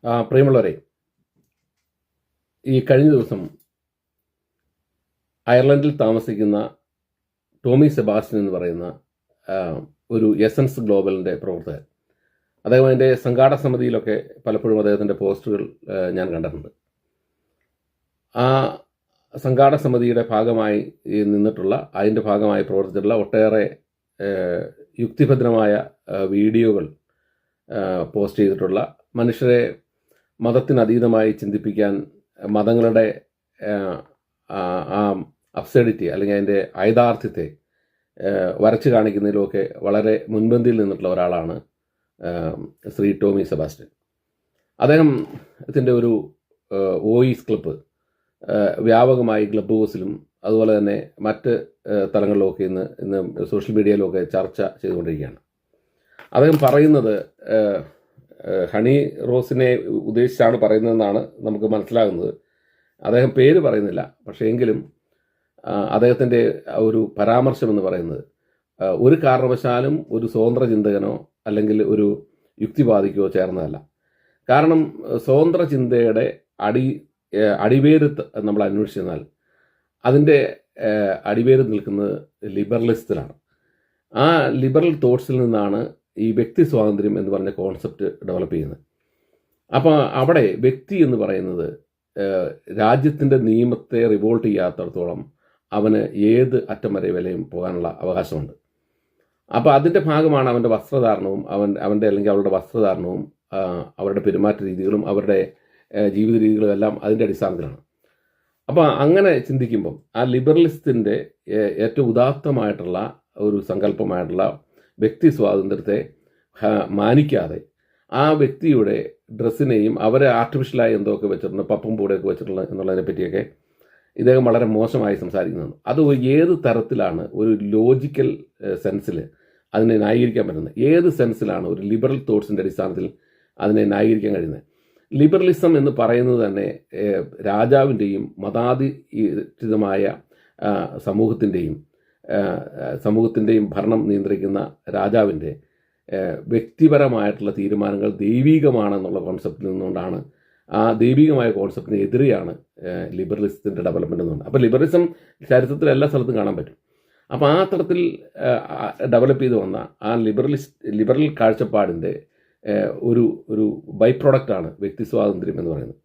പ്രിയമുള്ളവരെ, ഈ കഴിഞ്ഞ ദിവസം അയർലൻഡിൽ താമസിക്കുന്ന ടോമി സെബാസ്റ്റ്യൻ എന്ന് പറയുന്ന ഒരു എസൻസ് ഗ്ലോബലിൻ്റെ പ്രവർത്തകൻ, അദ്ദേഹം അതിൻ്റെ സംഘാടക സമിതിയിലൊക്കെ പലപ്പോഴും അദ്ദേഹത്തിൻ്റെ പോസ്റ്റുകൾ ഞാൻ കണ്ടിട്ടുണ്ട്. ആ സംഘാടക സമിതിയുടെ ഭാഗമായി നിന്നിട്ടുള്ള, അതിൻ്റെ ഭാഗമായി പ്രവർത്തിച്ചിട്ടുള്ള ഒട്ടേറെ യുക്തിഭദ്രമായ വീഡിയോകൾ പോസ്റ്റ് ചെയ്തിട്ടുള്ള, മനുഷ്യരെ മതത്തിനതീതമായി ചിന്തിപ്പിക്കാൻ, മതങ്ങളുടെ ആ അബ്സർഡിറ്റി അല്ലെങ്കിൽ അതിൻ്റെ ഐദാർത്ഥ്യത്തെ വരച്ചു കാണിക്കുന്നതിലുമൊക്കെ വളരെ മുൻപന്തിയിൽ നിന്നിട്ടുള്ള ഒരാളാണ് ശ്രീ ടോമി സെബാസ്റ്റ്യൻ. അദ്ദേഹത്തിൻ്റെ ഒരു വോയിസ് ക്ലിപ്പ് വ്യാപകമായി ക്ലബ് ഹൗസിലും അതുപോലെ തന്നെ മറ്റ് തലങ്ങളിലുമൊക്കെ ഇന്ന് സോഷ്യൽ മീഡിയയിലുമൊക്കെ ചർച്ച ചെയ്തുകൊണ്ടിരിക്കുകയാണ്. അദ്ദേഹം പറയുന്നത് ഹണി റോസിനെ ഉദ്ദേശിച്ചാണ് പറയുന്നതെന്നാണ് നമുക്ക് മനസ്സിലാകുന്നത്. അദ്ദേഹം പേര് പറയുന്നില്ല, പക്ഷേ എങ്കിലും അദ്ദേഹത്തിൻ്റെ ഒരു പരാമർശം എന്ന് പറയുന്നത് ഒരു കാരണവശാലും ഒരു സ്വതന്ത്ര ചിന്തകനോ അല്ലെങ്കിൽ ഒരു യുക്തിവാദിക്കോ ചേർന്നതല്ല. കാരണം സ്വതന്ത്ര ചിന്തയുടെ അടിവേര് നമ്മൾ അന്വേഷിച്ചെന്നാൽ അതിൻ്റെ അടിവേര് നിൽക്കുന്നത് ലിബറലിസത്തിലാണ്. ആ ലിബറൽ തോട്ട്സിൽ നിന്നാണ് ഈ വ്യക്തി സ്വാതന്ത്ര്യം എന്ന് പറഞ്ഞ കോൺസെപ്റ്റ് ഡെവലപ്പ് ചെയ്യുന്നത്. അപ്പോൾ അവിടെ വ്യക്തി എന്ന് പറയുന്നത് രാജ്യത്തിൻ്റെ നിയമത്തെ റിവോൾട്ട് ചെയ്യാത്തടത്തോളം അവന് ഏത് അറ്റം വരെ വിലയും പോകാനുള്ള അവകാശമുണ്ട്. അപ്പോൾ അതിൻ്റെ ഭാഗമാണ് അവൻ്റെ വസ്ത്രധാരണവും അവൻ്റെ അല്ലെങ്കിൽ അവളുടെ വസ്ത്രധാരണവും അവരുടെ പെരുമാറ്റ രീതികളും അവരുടെ ജീവിത രീതികളും എല്ലാം അതിൻ്റെ അടിസ്ഥാനത്തിലാണ്. അപ്പോൾ അങ്ങനെ ചിന്തിക്കുമ്പം ആ ലിബറലിസത്തിൻ്റെ ഏറ്റവും ഉദാത്തമായിട്ടുള്ള ഒരു സങ്കല്പമായിട്ടുള്ള വ്യക്തി സ്വാതന്ത്ര്യത്തെ മാനിക്കാതെ ആ വ്യക്തിയുടെ ഡ്രസ്സിനെയും അവരെ ആർട്ടിഫിഷ്യലായി എന്തൊക്കെ വെച്ചിട്ടുണ്ട്, പപ്പും പൂടെയൊക്കെ വെച്ചിട്ടുള്ള എന്നുള്ളതിനെ പറ്റിയൊക്കെ ഇദ്ദേഹം വളരെ മോശമായി സംസാരിക്കുന്നുണ്ട്. അത് ഏത് തരത്തിലാണ് ഒരു ലോജിക്കൽ സെൻസിൽ അതിനെ ന്യായീകരിക്കാൻ പറ്റുന്നത്? ഏത് സെൻസിലാണ് ഒരു ലിബറൽ തോട്ട്സിൻ്റെ അടിസ്ഥാനത്തിൽ അതിനെ ന്യായീകരിക്കാൻ കഴിയുന്നത്? ലിബറലിസം എന്ന് പറയുന്നത് തന്നെ രാജാവിൻ്റെയും മതാധിഷ്ഠിതമായ സമൂഹത്തിൻ്റെയും ഭരണം നിയന്ത്രിക്കുന്ന രാജാവിൻ്റെ വ്യക്തിപരമായിട്ടുള്ള തീരുമാനങ്ങൾ ദൈവികമാണെന്നുള്ള കോൺസെപ്റ്റിൽ നിന്നുകൊണ്ടാണ്, ആ ദൈവികമായ കോൺസെപ്റ്റിന് എതിരെയാണ് ലിബറലിസത്തിൻ്റെ ഡെവലപ്മെൻ്റ് എന്നുണ്ട്. അപ്പോൾ ലിബറലിസം ചരിത്രത്തിൽ എല്ലാ സ്ഥലത്തും കാണാൻ പറ്റും. അപ്പോൾ ആ തരത്തിൽ ഡെവലപ്പ് ചെയ്ത് വന്ന ആ ലിബറൽ കാഴ്ചപ്പാടിൻ്റെ ഒരു ബൈ പ്രോഡക്റ്റാണ് വ്യക്തി സ്വാതന്ത്ര്യം എന്ന് പറയുന്നത്.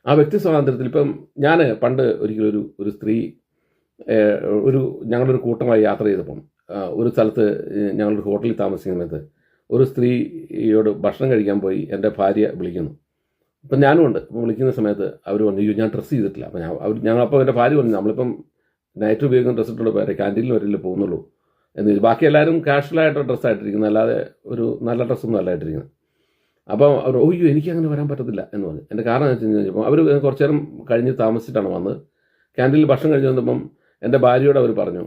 ആ വ്യക്തി സ്വാതന്ത്ര്യത്തിൽ ഇപ്പം ഞാൻ പണ്ട് ഒരിക്കലും ഒരു സ്ത്രീ ഞങ്ങളൊരു കൂട്ടമായി യാത്ര ചെയ്തപ്പം ഒരു സ്ഥലത്ത് ഞങ്ങളൊരു ഹോട്ടലിൽ താമസിക്കുന്ന സമയത്ത് ഒരു സ്ത്രീയോട് ഭക്ഷണം കഴിക്കാൻ പോയി എൻ്റെ ഭാര്യ വിളിക്കുന്നു. അപ്പം ഞാനും ഉണ്ട്. അപ്പോൾ വിളിക്കുന്ന സമയത്ത് അവർ പറഞ്ഞു, ഞാൻ ഡ്രസ്സ് ചെയ്തിട്ടില്ല. അപ്പോൾ ഞങ്ങളപ്പോൾ എൻ്റെ ഭാര്യ പറഞ്ഞു, നമ്മളിപ്പം നൈറ്റ് ഉപയോഗിക്കുന്ന ഡ്രസ്സ് ഇട്ടുള്ള പേരെ ക്യാൻറ്റീനിൽ വരില്ല പോകുന്നുള്ളൂ എന്ന്. ബാക്കി എല്ലാവരും കാഷ്വലായിട്ട് ഡ്രസ്സായിട്ടിരിക്കുന്നത്, അല്ലാതെ ഒരു നല്ല ഡ്രസ്സൊന്നും അല്ല ഇട്ടിരിക്കുന്നത്. അപ്പം അവർ എനിക്ക് അങ്ങനെ വരാൻ പറ്റത്തില്ല എന്ന് പറഞ്ഞു. എൻ്റെ കാരണം എന്ന് വെച്ച് കഴിഞ്ഞപ്പോൾ അവർ കുറച്ച് നേരം കഴിഞ്ഞ് താമസിച്ചിട്ടാണ് വന്നത്. ക്യാൻറ്റീനിൽ ഭക്ഷണം കഴിഞ്ഞ് വന്നപ്പം എൻ്റെ ഭാര്യയോട് അവർ പറഞ്ഞു,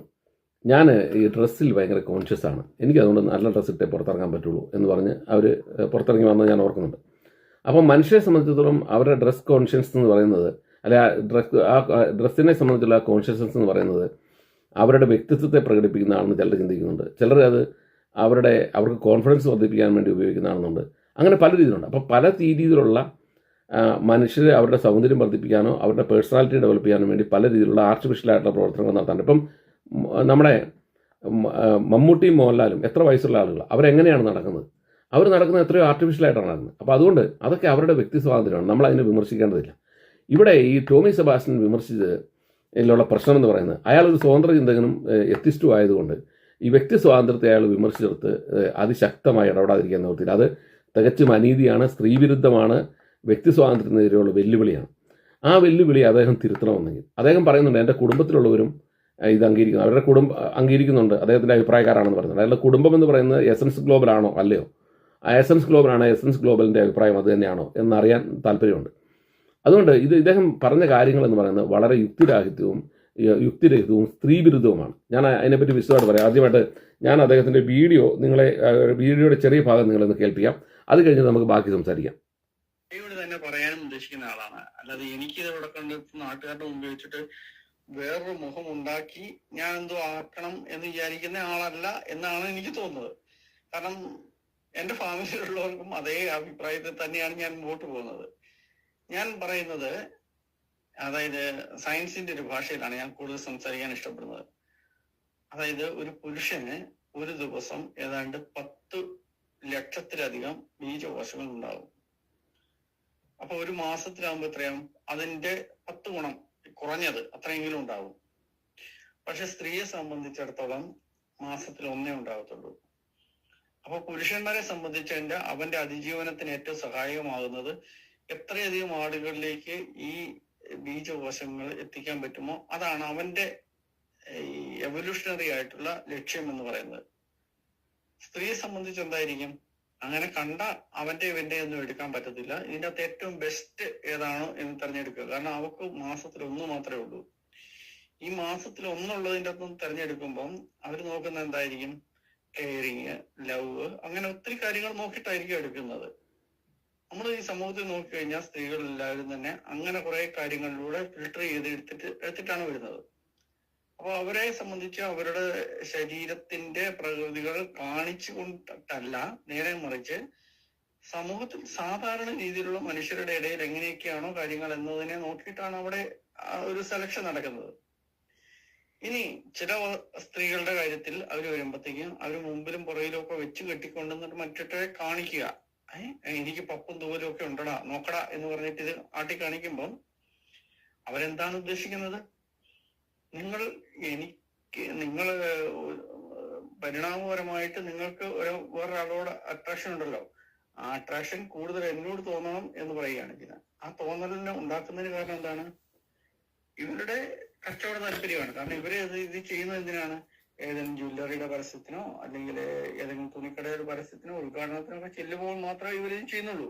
ഞാൻ ഈ ഡ്രസ്സിൽ ഭയങ്കര കോൺഷ്യസ് ആണ്, എനിക്കതുകൊണ്ട് നല്ല ഡ്രസ്സ് ഇട്ടേ പുറത്തിറങ്ങാൻ പറ്റുള്ളൂ എന്ന് പറഞ്ഞ് അവർ പുറത്തിറങ്ങി വന്നത് ഞാൻ ഓർക്കുന്നുണ്ട്. അപ്പം മനുഷ്യരെ സംബന്ധിച്ചിടത്തോളം അവരുടെ ഡ്രസ് കോൺഷ്യസ് എന്ന് പറയുന്നത്, അല്ലെ ആ ഡ്രസ്സിനെ സംബന്ധിച്ചുള്ള കോൺഷ്യസ്നസ് എന്ന് പറയുന്നത് അവരുടെ വ്യക്തിത്വത്തെ പ്രകടിപ്പിക്കുന്നതാണെന്ന് ചിലർ ചിന്തിക്കുന്നുണ്ട്. ചിലർ അത് അവർക്ക് കോൺഫിഡൻസ് വർദ്ധിപ്പിക്കാൻ വേണ്ടി ഉപയോഗിക്കുന്നതാണെന്നുണ്ട്. അങ്ങനെ പല രീതിയിലുണ്ട്. അപ്പോൾ പല രീതിയിലുള്ള മനുഷ്യർ അവരുടെ സൗന്ദര്യം വർദ്ധിപ്പിക്കാനോ അവരുടെ പേഴ്സണാലിറ്റി ഡെവലപ്പ് ചെയ്യാനോ വേണ്ടി പല രീതിയിലുള്ള ആർട്ടിഫിഷ്യലായിട്ടുള്ള പ്രവർത്തനങ്ങൾ നടത്താറുണ്ട്. ഇപ്പം നമ്മുടെ മമ്മൂട്ടിയും മോഹൻലാലും എത്ര വയസ്സുള്ള ആളുകൾ, അവരെങ്ങനെയാണ് നടക്കുന്നത്? അവർ നടക്കുന്നത് എത്രയോ ആർട്ടിഫിഷ്യലായിട്ടാണ് നടക്കുന്നത്. അപ്പോൾ അതുകൊണ്ട് അതൊക്കെ അവരുടെ വ്യക്തി സ്വാതന്ത്ര്യമാണ്, നമ്മളതിനെ വിമർശിക്കേണ്ടതില്ല. ഇവിടെ ഈ ടോമി സെബാസ്റ്റ്യൻ വിമർശിച്ചതിലുള്ള പ്രശ്നം എന്ന് പറയുന്നത്, അയാളൊരു സ്വതന്ത്ര ചിന്തകനും എത്തിസ്റ്റും ആയതുകൊണ്ട് ഈ വ്യക്തി സ്വാതന്ത്ര്യത്തെ അയാൾ വിമർശിച്ചെടുത്ത് അതിശക്തമായി ഇടപെടാതിരിക്കാൻ നിവൃത്തിയില്ല. അത് തികച്ചും അനീതിയാണ്, സ്ത്രീവിരുദ്ധമാണ്, വ്യക്തി സ്വാതന്ത്ര്യത്തിനെതിരെയുള്ള വെല്ലുവിളിയാണ്. ആ വെല്ലുവിളി അദ്ദേഹം തിരുത്തണമെന്നെങ്കിൽ അദ്ദേഹം പറയുന്നുണ്ട്, എൻ്റെ കുടുംബത്തിലുള്ളവരും ഇത് അംഗീകരിക്കുന്നു, അവരുടെ അംഗീകരിക്കുന്നുണ്ട്, അദ്ദേഹത്തിൻ്റെ അഭിപ്രായക്കാരാണെന്ന് പറയുന്നത്. അയാളുടെ കുടുംബം എന്ന് പറയുന്നത് എസൻസ് ഗ്ലോബലാണോ അല്ലയോ? ആ എസൻസ് ഗ്ലോബലാണോ, എസൻസ് ഗ്ലോബലിൻ്റെ അഭിപ്രായം അത് തന്നെയാണോ എന്നറിയാൻ താല്പര്യമുണ്ട്. അതുകൊണ്ട് ഇദ്ദേഹം പറഞ്ഞ കാര്യങ്ങൾ എന്ന് പറയുന്നത് വളരെ യുക്തിരഹിതവും സ്ത്രീവിരുദ്ധവുമാണ്. ഞാൻ അതിനെപ്പറ്റി വിശദമായിട്ട് പറയാം. ആദ്യമായിട്ട് ഞാൻ അദ്ദേഹത്തിൻ്റെ വീഡിയോയുടെ ചെറിയ ഭാഗം നിങ്ങളൊന്ന് കേൾപ്പിക്കാം. അത് കഴിഞ്ഞ് നമുക്ക് ബാക്കി സംസാരിക്കാം. തന്നെ പറയാനും ഉദ്ദേശിക്കുന്ന ആളാണ്, അല്ലാതെ എനിക്കിത് ഇവിടെ കണ്ട് നാട്ടുകാരുടെ മുമ്പിൽ വെച്ചിട്ട് വേറൊരു മുഖം ഉണ്ടാക്കി ഞാൻ എന്തോ ആക്കണം എന്ന് വിചാരിക്കുന്ന ആളല്ല എന്നാണ് എനിക്ക് തോന്നുന്നത്. കാരണം എന്റെ ഫാമിലിയിലുള്ളവർക്കും അതേ അഭിപ്രായത്തിൽ തന്നെയാണ് ഞാൻ മുമ്പോട്ട് പോകുന്നത്. ഞാൻ പറയുന്നത്, അതായത് സയൻസിന്റെ ഒരു ഭാഷയിലാണ് ഞാൻ കൂടുതൽ സംസാരിക്കാൻ ഇഷ്ടപ്പെടുന്നത്. അതായത് ഒരു പുരുഷന് ഒരു ദിവസം ഏതാണ്ട് 10 ലക്ഷത്തിലധികം ബീജകോശങ്ങൾ ഉണ്ടാകും. അപ്പൊ ഒരു മാസത്തിലാകുമ്പോ എത്രയാവും? അതിന്റെ 10 ഗുണം കുറഞ്ഞത് അത്രയെങ്കിലും ഉണ്ടാവും. പക്ഷെ സ്ത്രീയെ സംബന്ധിച്ചിടത്തോളം മാസത്തിൽ 1 ഉണ്ടാകത്തുള്ളൂ. അപ്പൊ പുരുഷന്മാരെ സംബന്ധിച്ച് അവന്റെ അതിജീവനത്തിന് ഏറ്റവും സഹായകമാകുന്നത് എത്രയധികം ആളുകളിലേക്ക് ഈ ബീജകോശങ്ങൾ എത്തിക്കാൻ പറ്റുമോ അതാണ് അവന്റെ ഈ എവല്യൂഷണറി ആയിട്ടുള്ള ലക്ഷ്യം എന്ന് പറയുന്നത്. സ്ത്രീയെ സംബന്ധിച്ച് എന്തായിരിക്കും? അങ്ങനെ കണ്ട അവന്റെ ഇവന്റെ ഒന്നും എടുക്കാൻ പറ്റത്തില്ല. ഇതിന്റെ അകത്ത് ഏറ്റവും ബെസ്റ്റ് ഏതാണോ എന്ന് തെരഞ്ഞെടുക്കുക. കാരണം അവർക്ക് മാസത്തിൽ 1 മാത്രമേ ഉള്ളൂ. ഈ മാസത്തിൽ 1 ഉള്ളതിന്റെ അകത്ത് തെരഞ്ഞെടുക്കുമ്പം അവർ നോക്കുന്നത് എന്തായിരിക്കും? കെയറിങ്, ലവ്, അങ്ങനെ ഒത്തിരി കാര്യങ്ങൾ നോക്കിയിട്ടായിരിക്കും എടുക്കുന്നത്. നമ്മൾ ഈ സമൂഹത്തിൽ നോക്കിക്കഴിഞ്ഞാൽ സ്ത്രീകൾ എല്ലാവരും തന്നെ അങ്ങനെ കുറെ കാര്യങ്ങളിലൂടെ ഫിൽട്ടർ ചെയ്ത് എടുത്തിട്ടാണ് വരുന്നത്. അപ്പൊ അവരെ സംബന്ധിച്ച് അവരുടെ ശരീരത്തിന്റെ പ്രകൃതികൾ കാണിച്ചു കൊണ്ടിട്ടല്ല, നേരെ മറിച്ച് സമൂഹത്തിൽ സാധാരണ രീതിയിലുള്ള മനുഷ്യരുടെ ഇടയിൽ എങ്ങനെയൊക്കെയാണോ കാര്യങ്ങൾ എന്നതിനെ നോക്കിയിട്ടാണ് അവിടെ ഒരു സെലക്ഷൻ നടക്കുന്നത്. ഇനി ചില സ്ത്രീകളുടെ കാര്യത്തിൽ അവർ വരുമ്പോഴത്തേക്കും അവർ മുമ്പിലും പുറകിലും ഒക്കെ വെച്ച് കെട്ടിക്കൊണ്ടുവന്നിട്ട് മറ്റേ കാണിക്കുക, എനിക്ക് പപ്പും തൂവലും ഒക്കെ ഉണ്ടടാ നോക്കടാ എന്ന് പറഞ്ഞിട്ട് ഇത് ആട്ടി കാണിക്കുമ്പോൾ അവരെന്താണ് ഉദ്ദേശിക്കുന്നത്? നിങ്ങൾ പരിണാമപരമായിട്ട് നിങ്ങൾക്ക് വേറൊരാളോട് അട്രാക്ഷൻ ഉണ്ടല്ലോ, ആ അട്രാക്ഷൻ കൂടുതൽ എന്നോട് തോന്നണം എന്ന് പറയുകയാണ് ചെയ്യുന്നത്. ആ തോന്നലിനെ ഉണ്ടാക്കുന്നതിന് കാരണം എന്താണ്? ഇവരുടെ കച്ചവട താല്പര്യമാണ്. കാരണം ഇവര് ഇത് ചെയ്യുന്നത് എന്തിനാണ്? ഏതെങ്കിലും ജ്വല്ലറിയുടെ പരസ്യത്തിനോ അല്ലെങ്കിൽ ഏതെങ്കിലും തുണിക്കടയുടെ പരസ്യത്തിനോ ഉദ്ഘാടനത്തിനോ ഒക്കെ ചെല്ലുമ്പോൾ മാത്രമേ ഇവര് ചെയ്യുന്നുള്ളൂ.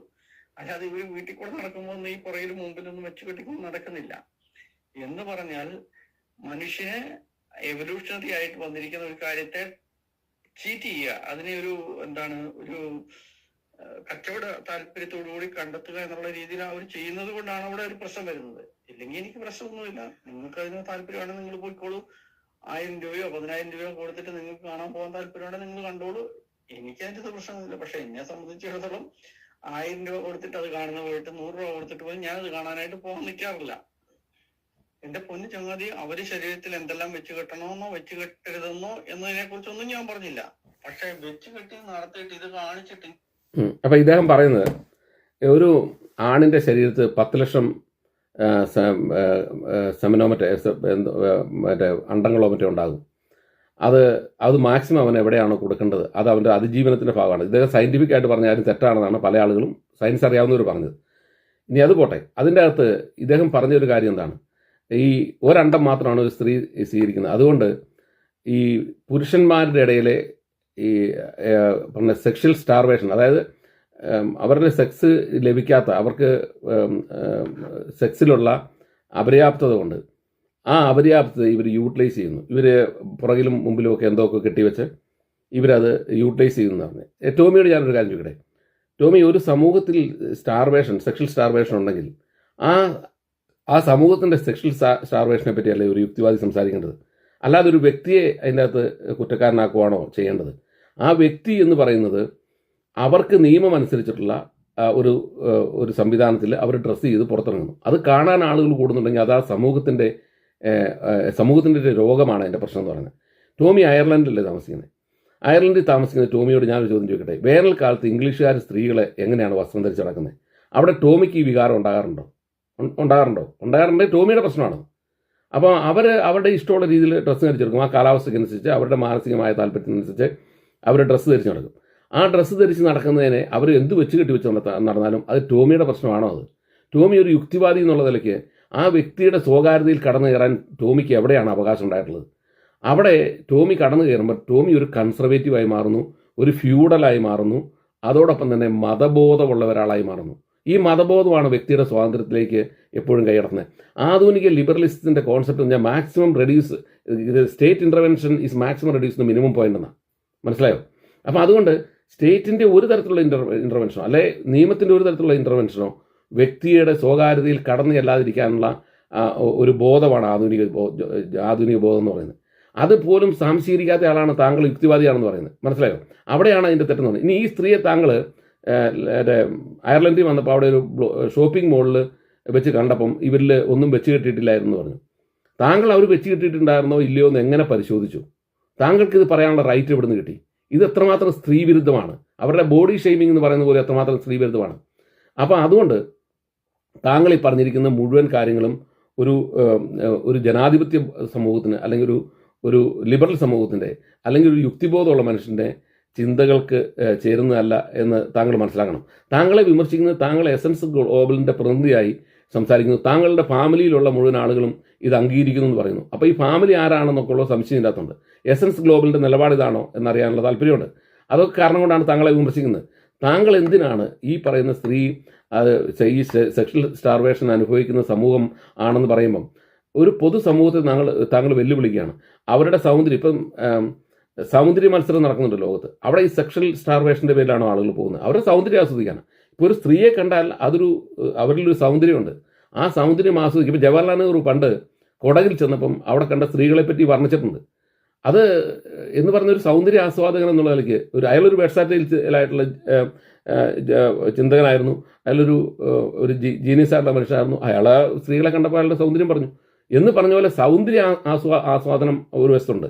അല്ലാതെ ഇവര് വീട്ടിൽ കൂടെ നടക്കുമ്പോൾ ഈ പുറകിലും മുമ്പിലൊന്നും വെച്ച് കെട്ടിക്കൊണ്ട് നടക്കുന്നില്ല. എന്ന് പറഞ്ഞാൽ മനുഷ്യന് എവല്യൂഷണറി ആയിട്ട് വന്നിരിക്കുന്ന ഒരു കാര്യത്തെ ചീറ്റ് ചെയ്യുക, അതിനെ ഒരു കച്ചവട താല്പര്യത്തോടുകൂടി കണ്ടെത്തുക എന്നുള്ള രീതിയിൽ അവർ ചെയ്യുന്നത് കൊണ്ടാണ് അവിടെ ഒരു പ്രശ്നം വരുന്നത്. ഇല്ലെങ്കിൽ എനിക്ക് പ്രശ്നമൊന്നുമില്ല, നിങ്ങൾക്ക് അതിന് താല്പര്യമാണെങ്കിൽ നിങ്ങൾ പോയിക്കോളൂ. 1000 രൂപയോ 10,000 രൂപയോ കൊടുത്തിട്ട് നിങ്ങൾക്ക് കാണാൻ പോകാൻ താല്പര്യമാണെങ്കിൽ നിങ്ങൾ കണ്ടോളൂ, എനിക്ക് അതിന്റെ പ്രശ്നമൊന്നുമില്ല. പക്ഷെ എന്നെ സംബന്ധിച്ചിടത്തോളം 1000 രൂപ കൊടുത്തിട്ട് അത് കാണുന്ന പോയിട്ട് 100 രൂപ കൊടുത്തിട്ട് പോയി ഞാനത് കാണാനായിട്ട് പോകാൻ നിൽക്കാറില്ല. എന്റെ പൊന്നു ചങ്ങാതി, അവര് ശരീരത്തിൽ എന്തെല്ലാം വെച്ച് കെട്ടണമെന്നോ വെച്ച് കെട്ടരുതെന്നോ എന്നതിനെ കുറിച്ചൊന്നും ഞാൻ പറഞ്ഞില്ല. പക്ഷെ വെച്ച് കെട്ടി നടത്തിയിട്ട് ഇത് കാണിച്ചിട്ട് അപ്പൊ ഇദ്ദേഹം പറയുന്നത് ഒരു ആണിന്റെ ശരീരത്തിൽ 10 ലക്ഷം സെമിനോ മറ്റേ അണ്ടങ്ങളോ മറ്റോ ഉണ്ടാകും. അത് മാക്സിമം അവൻ എവിടെയാണോ കൊടുക്കേണ്ടത് അത് അവൻ്റെ അതിജീവനത്തിൻ്റെ ഭാഗമാണ്. ഇദ്ദേഹം സയൻറ്റിഫിക് ആയിട്ട് പറഞ്ഞാലും തെറ്റാണെന്നാണ് പല ആളുകളും സയൻസ് അറിയാവുന്നവർ പറഞ്ഞത്. ഇനി അത് പോട്ടെ, അതിൻ്റെ അകത്ത് ഇദ്ദേഹം പറഞ്ഞൊരു കാര്യം എന്താണ്? ഈ ഒരണ്ടം മാത്രമാണ് ഒരു സ്ത്രീ സ്വീകരിക്കുന്നത്. അതുകൊണ്ട് ഈ പുരുഷന്മാരുടെ ഇടയിലെ ഈ പറഞ്ഞ സെക്ഷൽ സ്റ്റാർവേഷൻ, അതായത് അവരുടെ സെക്സ് ലഭിക്കാത്ത, അവർക്ക് സെക്സിലുള്ള അപര്യാപ്തത കൊണ്ട് ആ അപര്യാപ്തത ഇവർ യൂട്ടിലൈസ് ചെയ്യുന്നു. ഇവർ പുറകിലും മുമ്പിലും ഒക്കെ എന്തൊക്കെ കെട്ടിവെച്ച് ഇവരത് യൂട്ടിലൈസ് ചെയ്യുന്നതാണ്. ടോമിയോട് ഞാനൊരു കാര്യം ചോദിക്കട്ടെ. ടോമി, ഒരു സമൂഹത്തിൽ സെക്ഷൽ സ്റ്റാർവേഷൻ ഉണ്ടെങ്കിൽ ആ സമൂഹത്തിൻ്റെ സെക്ഷൽ സ്റ്റാർവേഷനെ പറ്റിയല്ലേ ഒരു യുക്തിവാദി സംസാരിക്കേണ്ടത്, അല്ലാതെ ഒരു വ്യക്തിയെ അതിൻ്റെ അകത്ത് കുറ്റക്കാരനാക്കുവാണോ ചെയ്യേണ്ടത്? ആ വ്യക്തി എന്ന് പറയുന്നത് അവർക്ക് നിയമം അനുസരിച്ചിട്ടുള്ള ഒരു സംവിധാനത്തിൽ അവർ ഡ്രസ്സ് ചെയ്ത് പുറത്തിറങ്ങുന്നു. അത് കാണാൻ ആളുകൾ കൂടുന്നുണ്ടെങ്കിൽ അത് ആ സമൂഹത്തിൻ്റെ ഒരു രോഗമാണ് അതിൻ്റെ പ്രശ്നം എന്ന് പറയുന്നത്. ടോമി അയർലൻഡിലല്ലേ താമസിക്കുന്നത്? അയർലൻഡിൽ താമസിക്കുന്ന ടോമിയോട് ഞാനൊരു ചോദ്യം ചോദിക്കട്ടെ. വേനൽക്കാലത്ത് ഇംഗ്ലീഷുകാർ സ്ത്രീകളെ എങ്ങനെയാണ് വസ്ത്രം ധരിച്ച് നടക്കുന്നത്? അവിടെ ടോമിക്ക് ഈ വികാരം ഉണ്ടാകാറുണ്ടോ? ഉണ്ടാകാറുണ്ടെങ്കിൽ ടോമിയുടെ പ്രശ്നമാണ്. അപ്പോൾ അവരുടെ ഇഷ്ടമുള്ള രീതിയിൽ ഡ്രസ്സ് ധരിച്ചെടുക്കും. ആ കാലാവസ്ഥയ്ക്കനുസരിച്ച് അവരുടെ മാനസികമായ താല്പര്യത്തിനനുസരിച്ച് അവർ ഡ്രസ്സ് ധരിച്ച് നടക്കും. ആ ഡ്രസ്സ് ധരിച്ച് നടക്കുന്നതിനെ അവർ എന്ത് വെച്ച് കെട്ടിവെച്ച് നടന്നാലും അത് ടോമിയുടെ പ്രശ്നമാണോ? അത് ടോമി ഒരു യുക്തിവാദി എന്നുള്ള നിലയ്ക്ക് ആ വ്യക്തിയുടെ സ്വകാര്യതയിൽ കടന്നു കയറാൻ ടോമിക്ക് എവിടെയാണ് അവകാശം ഉണ്ടായിട്ടുള്ളത്? അവിടെ ടോമി കടന്നു കയറുമ്പോൾ ടോമി ഒരു കൺസർവേറ്റീവായി മാറുന്നു, ഒരു ഫ്യൂഡലായി മാറുന്നു, അതോടൊപ്പം തന്നെ മതബോധമുള്ള ഒരാളായി മാറുന്നു. ഈ മതബോധമാണ് വ്യക്തിയുടെ സ്വാതന്ത്ര്യത്തിലേക്ക് എപ്പോഴും കൈയടക്കുന്നത്. ആധുനിക ലിബറലിസത്തിൻ്റെ കോൺസെപ്റ്റ് എന്ന് പറഞ്ഞാൽ maximum reduce, state intervention is maximum reduce the minimum point എന്നാണ്. മനസ്സിലായോ? അപ്പോൾ അതുകൊണ്ട് സ്റ്റേറ്റിൻ്റെ ഒരു തരത്തിലുള്ള ഇൻ്റർവെൻഷനോ അല്ലെ നിയമത്തിൻ്റെ ഒരു തരത്തിലുള്ള ഇൻ്റർവെൻഷനോ വ്യക്തിയുടെ സ്വകാര്യതയിൽ കടന്നു ചെല്ലാതിരിക്കാനുള്ള ഒരു ബോധമാണ് ആധുനിക ബോധം എന്ന് പറയുന്നത്. അതുപോലും സംശീകരിക്കാത്ത ആളാണ് താങ്കൾ യുക്തിവാദിയാണെന്ന് പറയുന്നത്. മനസ്സിലായോ? അവിടെയാണ് അതിൻ്റെ തെറ്റെന്ന് പറയുന്നത്. ഇനി ഈ സ്ത്രീയെ താങ്കൾ അയർലൻഡിൽ വന്നപ്പോൾ അവിടെ ഒരു ഷോപ്പിംഗ് മോളിൽ വെച്ച് കണ്ടപ്പം ഇവരിൽ ഒന്നും വെച്ച് കെട്ടിയിട്ടില്ലായിരുന്നു എന്ന് പറഞ്ഞു. താങ്കൾ അവർ വെച്ച് കെട്ടിയിട്ടുണ്ടായിരുന്നോ ഇല്ലയോ എന്ന് എങ്ങനെ പരിശോധിച്ചു? താങ്കൾക്ക് ഇത് പറയാനുള്ള റൈറ്റ് എവിടെ നിന്ന് കിട്ടി? ഇത് എത്രമാത്രം സ്ത്രീ വിരുദ്ധമാണ്. അവരുടെ ബോഡി ഷെയ്മിംഗ് എന്ന് പറയുന്ന പോലെ എത്രമാത്രം സ്ത്രീ വിരുദ്ധമാണ്. അപ്പോൾ അതുകൊണ്ട് താങ്കൾ ഈ പറഞ്ഞിരിക്കുന്ന മുഴുവൻ കാര്യങ്ങളും ഒരു ജനാധിപത്യ സമൂഹത്തിന് അല്ലെങ്കിൽ ഒരു ലിബറൽ സമൂഹത്തിൻ്റെ അല്ലെങ്കിൽ ഒരു യുക്തിബോധമുള്ള മനുഷ്യൻ്റെ ചിന്തകൾക്ക് ചേരുന്നതല്ല എന്ന് താങ്കൾ മനസ്സിലാക്കണം. താങ്കളെ വിമർശിക്കുന്നത് താങ്കൾ എസൻസ് ഗ്ലോബലിൻ്റെ പ്രതിനിധിയായി സംസാരിക്കുന്നു. താങ്കളുടെ ഫാമിലിയിലുള്ള മുഴുവൻ ആളുകളും ഇത് അംഗീകരിക്കുന്നു എന്ന് പറയുന്നു. അപ്പോൾ ഈ ഫാമിലി ആരാണെന്നൊക്കെ ഉള്ള സംശയം ഇതിനകത്തുണ്ട്. എസൻസ് ഗ്ലോബലിൻ്റെ നിലപാട് ഇതാണോ എന്നറിയാനുള്ള താല്പര്യമുണ്ട്. അതൊക്കെ കാരണം കൊണ്ടാണ് താങ്കളെ വിമർശിക്കുന്നത്. താങ്കൾ എന്തിനാണ് ഈ പറയുന്ന സ്ത്രീ ഈ സെക്ഷൽ സ്റ്റാർവേഷൻ അനുഭവിക്കുന്ന സമൂഹം ആണെന്ന് പറയുമ്പം ഒരു പൊതുസമൂഹത്തെ താങ്കൾ വെല്ലുവിളിക്കുകയാണ്. അവരുടെ സൗന്ദര്യം, ഇപ്പം സൗന്ദര്യ മത്സരം നടക്കുന്നുണ്ട് ലോകത്ത്. അവിടെ ഈ സെക്ഷൽ സ്റ്റാർവേഷൻ്റെ പേരിലാണോ ആളുകൾ പോകുന്നത്? അവരുടെ സൗന്ദര്യം ആസ്വദിക്കാണ്. ഇപ്പോൾ ഒരു സ്ത്രീയെ കണ്ടാൽ അവരിലൊരു സൗന്ദര്യമുണ്ട്. ആ സൗന്ദര്യം ആസ്വദിക്കും. ഇപ്പം ജവഹർലാൽ നെഹ്റു പണ്ട് കൊടകിൽ ചെന്നപ്പം അവിടെ കണ്ട സ്ത്രീകളെ പറ്റി വർണ്ണിച്ചിട്ടുണ്ട്. അത് എന്ന് പറഞ്ഞൊരു സൗന്ദര്യ ആസ്വാദകൻ എന്നുള്ള നിലയ്ക്ക് അയാളൊരു വെർസാറ്റൈലായിട്ടുള്ള ചിന്തകനായിരുന്നു. അയാളൊരു ജീനിയസ് ആയിട്ടുള്ള മനുഷ്യനായിരുന്നു. അയാൾ സ്ത്രീകളെ കണ്ടപ്പോൾ അയാളുടെ സൗന്ദര്യം പറഞ്ഞു എന്ന് പറഞ്ഞ പോലെ സൗന്ദര്യ ആസ്വാദനം ഒരു വശത്തുണ്ട്.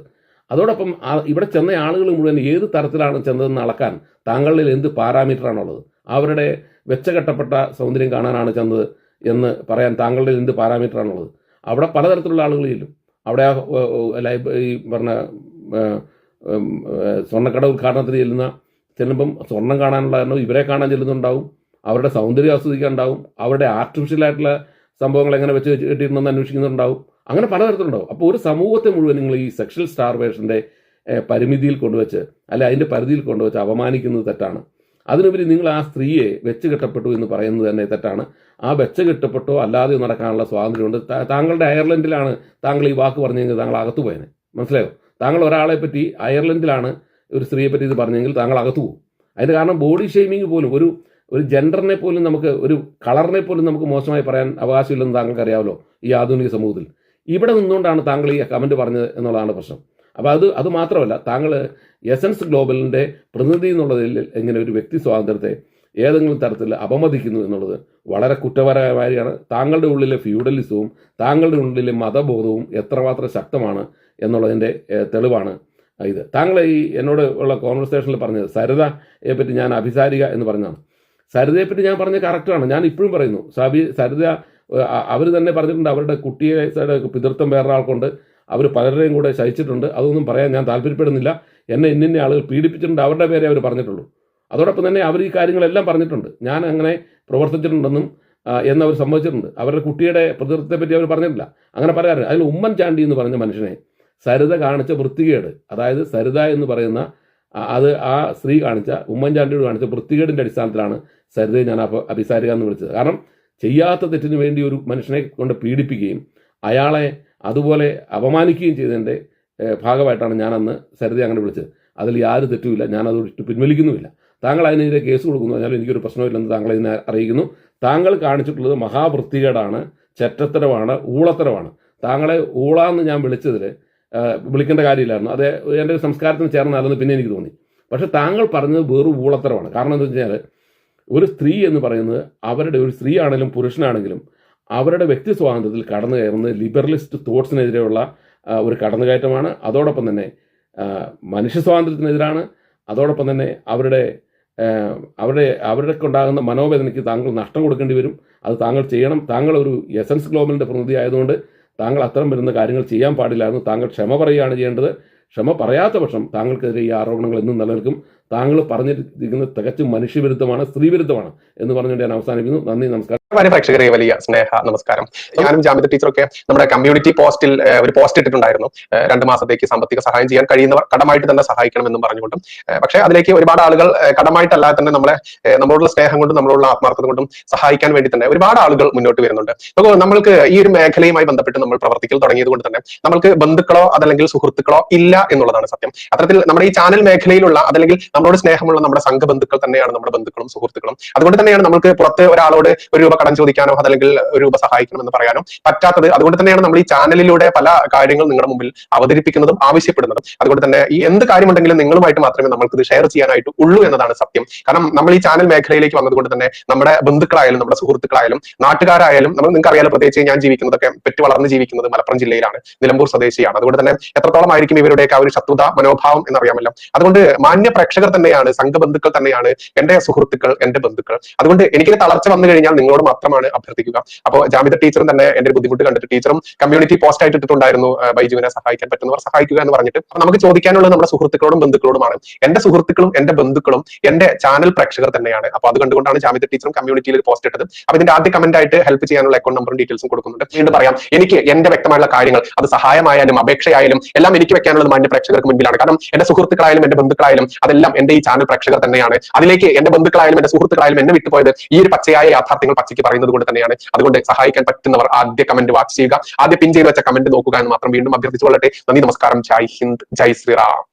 അതോടൊപ്പം ഇവിടെ ചെന്ന ആളുകൾ മുഴുവൻ ഏത് തരത്തിലാണ് ചെന്നതെന്ന് അളക്കാൻ താങ്കളിൽ എന്ത് പാരാമീറ്ററാണുള്ളത്? അവരുടെ വെച്ചകെട്ടപ്പെട്ട സൗന്ദര്യം കാണാനാണ് ചെന്നത് എന്ന് പറയാൻ താങ്കളുടെ എന്ത് പാരാമീറ്ററാണുള്ളത്? അവിടെ പലതരത്തിലുള്ള ആളുകൾ ചെല്ലും. അവിടെ ഈ പറഞ്ഞ സ്വർണ്ണക്കട ഉദ്ഘാടനത്തിന് ചെല്ലുമ്പം സ്വർണം കാണാനുള്ള കാരണം ഇവരെ കാണാൻ ചെല്ലുന്നുണ്ടാവും, അവരുടെ സൗന്ദര്യം ആസ്വദിക്കാനുണ്ടാവും, അവരുടെ ആർട്ടിഫിഷ്യലായിട്ടുള്ള സംഭവങ്ങൾ എങ്ങനെ വെച്ച് കെട്ടിയിരുന്നെന്ന് അന്വേഷിക്കുന്നുണ്ടാവും. അങ്ങനെ പലതരത്തിലുണ്ടാവും. അപ്പോൾ ഒരു സമൂഹത്തെ മുഴുവൻ നിങ്ങൾ ഈ സെക്ഷൽ സ്റ്റാർവേഷൻ്റെ പരിമിതിയിൽ കൊണ്ടുവച്ച് അതിൻ്റെ പരിധിയിൽ കൊണ്ടുവച്ച് അപമാനിക്കുന്നത് തെറ്റാണ്. അതിനുപരി നിങ്ങൾ ആ സ്ത്രീയെ വെച്ച് കെട്ടപ്പെട്ടു എന്ന് പറയുന്നത് തന്നെ തെറ്റാണ്. ആ വെച്ച് കെട്ടപ്പെട്ടോ അല്ലാതെ നടക്കാനുള്ള സ്വാതന്ത്ര്യമുണ്ട്. താങ്കളുടെ അയർലൻഡിലാണ് താങ്കൾ ഈ വാക്ക് പറഞ്ഞെങ്കിൽ താങ്കൾ അകത്തു പോയനെ. മനസ്സിലായോ? താങ്കൾ ഒരാളെ പറ്റി അയർലൻഡിലാണ് ഒരു സ്ത്രീയെ പറ്റി ഇത് പറഞ്ഞെങ്കിൽ താങ്കൾ അകത്തു പോകും. അതിന് കാരണം ബോഡി ഷെയ്മിങ് പോലും ഒരു ജെൻഡറിനെ പോലും ഒരു കളറിനെ പോലും നമുക്ക് മോശമായി പറയാൻ അവകാശമില്ലെന്ന് താങ്കൾക്ക് അറിയാമല്ലോ ഈ ആധുനിക സമൂഹത്തിൽ. ഇവിടെ നിന്നുകൊണ്ടാണ് താങ്കൾ ഈ കമൻറ്റ് പറഞ്ഞത് എന്നുള്ളതാണ് പ്രശ്നം. അപ്പോൾ അത് മാത്രമല്ല, താങ്കൾ എസൻസ് ഗ്ലോബലിൻ്റെ പ്രതിനിധി എന്നുള്ളതിൽ എങ്ങനെ ഒരു വ്യക്തി സ്വാതന്ത്ര്യത്തെ ഏതെങ്കിലും തരത്തിൽ അപമതിക്കുന്നു എന്നുള്ളത് വളരെ കുറ്റപരമായാണ്. താങ്കളുടെ ഉള്ളിലെ ഫ്യൂഡലിസവും താങ്കളുടെ ഉള്ളിലെ മതബോധവും എത്രമാത്രം ശക്തമാണ് എന്നുള്ളതിൻ്റെ തെളിവാണ് ഇത്. താങ്കൾ എന്നോട് ഉള്ള കോൺവെർസേഷനിൽ പറഞ്ഞത് സരിതയെ പറ്റി ഞാൻ അഭിസാരിക എന്ന് പറഞ്ഞതാണ്. സരിതയെപ്പറ്റി ഞാൻ പറഞ്ഞ കറക്റ്റാണ്. ഞാൻ ഇപ്പോഴും പറയുന്നു, സരിത അവർ തന്നെ പറഞ്ഞിട്ടുണ്ട് അവരുടെ കുട്ടിയെ പിതൃത്വം വേറൊരാൾക്കുണ്ട്, അവർ പലരുടെയും കൂടെ ശയിച്ചിട്ടുണ്ട്. അതൊന്നും പറയാൻ ഞാൻ താല്പര്യപ്പെടുന്നില്ല. എന്നെ ഇന്ന ആളുകൾ പീഡിപ്പിച്ചിട്ടുണ്ട്, അവരുടെ പേരെ അവർ പറഞ്ഞിട്ടുള്ളൂ. അതോടൊപ്പം തന്നെ അവർ ഈ കാര്യങ്ങളെല്ലാം പറഞ്ഞിട്ടുണ്ട്. ഞാൻ അങ്ങനെ പ്രവർത്തിച്ചിട്ടുണ്ടെന്നും എന്നവർ സമ്മതിച്ചിട്ടുണ്ട്. അവരുടെ കുട്ടിയുടെ പിതൃത്വത്തെ പറ്റി അവർ പറഞ്ഞിട്ടില്ല. അങ്ങനെ പറയാറുണ്ട്. അതിൽ ഉമ്മൻചാണ്ടി എന്ന് പറഞ്ഞ മനുഷ്യനെ സരിത കാണിച്ച വൃത്തികേട്, അതായത് സരിത എന്ന് പറയുന്ന ആ സ്ത്രീ കാണിച്ച ഉമ്മൻചാണ്ടിയോട് കാണിച്ച വൃത്തികേടിൻ്റെ അടിസ്ഥാനത്തിലാണ് സരിതയെ ഞാൻ അഭിസാരിക എന്ന് വിളിച്ചത്. കാരണം ചെയ്യാത്ത തെറ്റിന് വേണ്ടി ഒരു മനുഷ്യനെ കൊണ്ട് പീഡിപ്പിക്കുകയും അയാളെ അതുപോലെ അപമാനിക്കുകയും ചെയ്തതിൻ്റെ ഭാഗമായിട്ടാണ് ഞാൻ അന്ന് സരിതയെ അങ്ങനെ വിളിച്ചത്. അതിൽ യാതൊരു തെറ്റുമില്ല. ഞാനത് ഇട്ട് പിൻവലിക്കുന്നുമില്ല. താങ്കൾ അതിനെതിരെ കേസ് കൊടുക്കുന്നു പറഞ്ഞാൽ എനിക്കൊരു പ്രശ്നമില്ലെന്ന് താങ്കൾ ഇതിനെ അറിയിക്കുന്നു. താങ്കൾ കാണിച്ചിട്ടുള്ളത് മഹാവൃത്തികേടാണ്, ചെറ്റത്തരമാണ്, ഊളത്തരമാണ്. താങ്കളെ ഊളാന്ന് ഞാൻ വിളിക്കേണ്ട കാര്യമില്ലായിരുന്നു. അത് എൻ്റെ സംസ്കാരത്തിന് ചേർന്നല്ലെന്ന് പിന്നെ എനിക്ക് തോന്നി. പക്ഷേ താങ്കൾ പറഞ്ഞത് വെറും ഊളത്തരമാണ്. കാരണം എന്താ വെച്ച് കഴിഞ്ഞാൽ ഒരു സ്ത്രീ എന്ന് പറയുന്നത് ഒരു സ്ത്രീ ആണെങ്കിലും പുരുഷനാണെങ്കിലും അവരുടെ വ്യക്തി സ്വാതന്ത്ര്യത്തിൽ കടന്നു കയറുന്നത് ലിബറലിസ്റ്റ് തോട്ട്സിനെതിരെയുള്ള ഒരു കടന്നുകയറ്റമാണ്. അതോടൊപ്പം തന്നെ മനുഷ്യ സ്വാതന്ത്ര്യത്തിനെതിരാണ്. അതോടൊപ്പം തന്നെ അവർക്കുണ്ടാകുന്ന മനോവേദനയ്ക്ക് താങ്കൾ നഷ്ടം കൊടുക്കേണ്ടി വരും. അത് താങ്കൾ ചെയ്യണം. താങ്കൾ ഒരു എസൻസ് ഗ്ലോബലിൻ്റെ പ്രതിനിധി ആയതുകൊണ്ട് താങ്കൾ അത്തരം വരുന്ന കാര്യങ്ങൾ ചെയ്യാൻ പാടില്ലായിരുന്നു. താങ്കൾ ക്ഷമ പറയുകയാണ് ചെയ്യേണ്ടത്. ക്ഷമ പറയാത്ത പക്ഷം താങ്കൾക്കെതിരെ ഈ ആരോപണങ്ങൾ എന്നും നിലനിൽക്കും. താങ്കൾ പറഞ്ഞിരിക്കുന്നത് തികച്ചും മനുഷ്യവിരുദ്ധമാണ്, സ്ത്രീവിരുദ്ധമാണ് എന്ന് പറഞ്ഞുകൊണ്ട് ഞാൻ അവസാനിക്കുന്നു. നന്ദി, നമസ്കാരം. പ്രേക്ഷകരെ വലിയ സ്നേഹ നമസ്കാരം. ഞാനും ജാമിത ടീച്ചറൊക്കെ നമ്മുടെ കമ്മ്യൂണിറ്റി പോസ്റ്റിൽ ഒരു പോസ്റ്റ് ഇട്ടിട്ടുണ്ടായിരുന്നു. 2 മാസത്തേക്ക് സാമ്പത്തിക സഹായം ചെയ്യാൻ കഴിയുന്നവർ കടമായിട്ട് തന്നെ സഹായിക്കണമെന്നും പറഞ്ഞുകൊണ്ടും. പക്ഷേ അതിലേക്ക് ഒരുപാട് ആളുകൾ കടമായിട്ടല്ലാതെ തന്നെ നമ്മളോടുള്ള സ്നേഹം കൊണ്ടും നമ്മളുള്ള ആത്മാർത്ഥത കൊണ്ടും സഹായിക്കാൻ വേണ്ടി തന്നെ ഒരുപാട് ആളുകൾ മുന്നോട്ട് വരുന്നുണ്ട്. അപ്പോൾ നമ്മൾക്ക് ഈ ഒരു മേഖലയുമായി ബന്ധപ്പെട്ട് നമ്മൾ പ്രവർത്തിക്കൽ തുടങ്ങിയത് കൊണ്ട് തന്നെ നമ്മൾക്ക് ബന്ധുക്കളോ അതല്ലെങ്കിൽ സുഹൃത്തുക്കളോ ഇല്ല എന്നുള്ളതാണ് സത്യം. അത്തരത്തിൽ നമ്മുടെ ഈ ചാനൽ മേഖലയിലുള്ള അതല്ലെങ്കിൽ നമ്മളോട് സ്നേഹമുള്ള നമ്മുടെ സംഘബന്ധുക്കൾ തന്നെയാണ് നമ്മുടെ ബന്ധുക്കളും സുഹൃത്തുക്കളും. അതുകൊണ്ട് തന്നെയാണ് നമുക്ക് പുറത്ത് ഒരാളോട് ഒരു രൂപ കടം ചോദിക്കാനോ അതല്ലെങ്കിൽ ഒരു രൂപ സഹായിക്കണം എന്ന് പറയാനോ പറ്റാത്തത്. അതുകൊണ്ട് തന്നെയാണ് നമ്മൾ ഈ ചാനലിലൂടെ പല കാര്യങ്ങൾ നിങ്ങളുടെ മുമ്പിൽ അവതരിപ്പിക്കുന്നതും ആവശ്യപ്പെടുന്നതും. അതുകൊണ്ട് തന്നെ ഈ എന്ത് കാര്യമുണ്ടെങ്കിലും നിങ്ങളുമായിട്ട് മാത്രമേ നമ്മൾക്ക് ഇത് ഷെയർ ചെയ്യാനായിട്ട് ഉള്ളൂ എന്നതാണ് സത്യം. കാരണം നമ്മൾ ഈ ചാനൽ മേഖലയിലേക്ക് വന്നതുകൊണ്ട് തന്നെ നമ്മുടെ ബന്ധുക്കളായാലും നമ്മുടെ സുഹൃത്തുക്കളായാലും നാട്ടുകാരായാലും നിങ്ങൾക്ക് അറിയാലോ, പ്രത്യേകിച്ച് ഞാൻ ജീവിക്കുന്നതൊക്കെ പെറ്റ് വളർന്ന് ജീവിക്കുന്നത് മലപ്പുറം ജില്ലയിലാണ്, നിലമ്പൂർ സ്വദേശിയാണ്. അതുകൊണ്ട് തന്നെ എത്രത്തോളം ആയിരിക്കും ഇവരുടെയൊക്കെ ആ ഒരു ശത്രുത മനോഭാവം എന്നറിയാമല്ലോ. അതുകൊണ്ട് മാന്യ പ്രേക്ഷകർ തന്നെയാണ്, സംഘബന്ധുക്കൾ തന്നെയാണ് എന്റെ സുഹൃത്തുക്കൾ, എന്റെ ബന്ധുക്കൾ. അതുകൊണ്ട് എനിക്കൊരു തളർച്ച വന്നു കഴിഞ്ഞാൽ നിങ്ങളോട് മാത്രമാണ് അഭ്യർത്ഥിക്കുക. അപ്പോൾ ജാമിദ ടീച്ചറും തന്നെ എന്റെ ഒരു ബുദ്ധിമുട്ട് കണ്ടിട്ട് ടീച്ചറും കമ്മ്യൂണിറ്റി പോസ്റ്റ് ആയിട്ട് ഇട്ടിട്ടുണ്ടായിരുന്നു, ബൈജുവിനെ സഹായിക്കാൻ പറ്റുന്നവർ സഹായിക്കുക എന്ന് പറഞ്ഞിട്ട്. അപ്പൊ നമുക്ക് ചോദിക്കാനുള്ളത് നമ്മുടെ സുഹൃത്തുക്കളോടും ബന്ധുക്കളോടുമാണ്. എന്റെ സുഹൃത്തുക്കളും എന്റെ ബന്ധുക്കളും എന്റെ ചാനൽ പ്രേക്ഷകർ തന്നെയാണ്. അപ്പൊ അത് കണ്ടുകൊണ്ടാണ് ജാമിദ ടീച്ചറും കമ്മ്യൂണിറ്റിയിൽ ഒരു പോസ്റ്റ് ഇട്ടത്. അപ്പൊ ഇതിന്റെ ആദ്യ കമന്റ് ആയിട്ട് ഹെൽപ്പ് ചെയ്യാനുള്ള അക്കൗണ്ട് നമ്പറും ഡീറ്റെയിൽസും കൊടുക്കുന്നുണ്ട്. വീണ്ടും പറയാം, എനിക്ക് എന്റെ വ്യക്തമായുള്ള കാര്യങ്ങൾ, അത് സഹായമായാലും അപേക്ഷയായാലും എല്ലാം എനിക്ക് വെക്കാനുള്ളത് മാന്യ പ്രേക്ഷകർക്ക് മുൻപിലാണ്. കാരണം എന്റെ സുഹൃത്തുക്കളായാലും എന്റെ ബന്ധുക്കളായാലും അതെല്ലാം എന്റെ ഈ ചാനൽ പ്രേക്ഷകർ തന്നെയാണ്. അതിലേക്ക് എന്റെ ബന്ധുക്കളായാലും എന്റെ സുഹൃത്തുക്കളായാലും എന്നെ വിട്ടുപോയത് ഈ ഒരു പച്ചയായ യാഥാർത്ഥ്യങ്ങൾ പച്ചയ്ക്ക് പറയുന്നത് കൊണ്ട് തന്നെയാണ്. അതുകൊണ്ട് സഹായിക്കാൻ പറ്റുന്നവർ ആദ്യ കമന്റ് വാച്ച് ചെയ്യുക, ആദ്യം പിൻ ചെയ്ത് വെച്ച കമന്റ് നോക്കുക എന്ന് മാത്രം വീണ്ടും അഭ്യർത്ഥിച്ചുകൊള്ളട്ടെ. നന്ദി, നമസ്കാരം, ജയ് ഹിന്ദ്, ജയ് ശ്രീറാം.